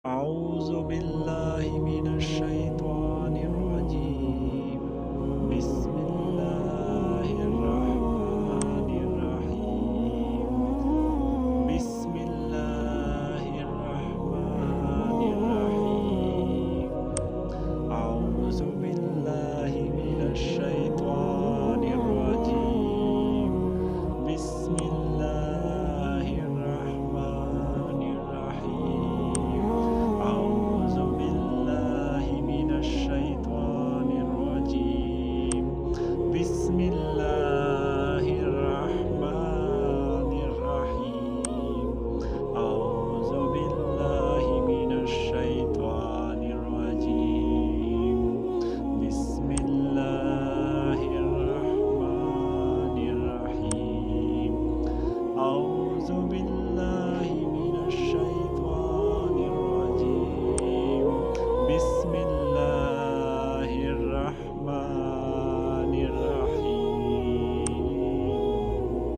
أعوذ بالله من الشيطان الرجيم بسم الله الرحمن الرحيم بسم الله الرحمن الرحيم أعوذ بالله من الشيطان الرجيم بسم الله الرحمن الرحيم أعوذ بالله من الشيطان الرجيم بسم الله الرحمن الرحيم أعوذ بالله من الشيطان الرجيم بسم الله الرحمن الرحيم أعوذ بالله من الشيطان الرجيم بسم الله الرحمن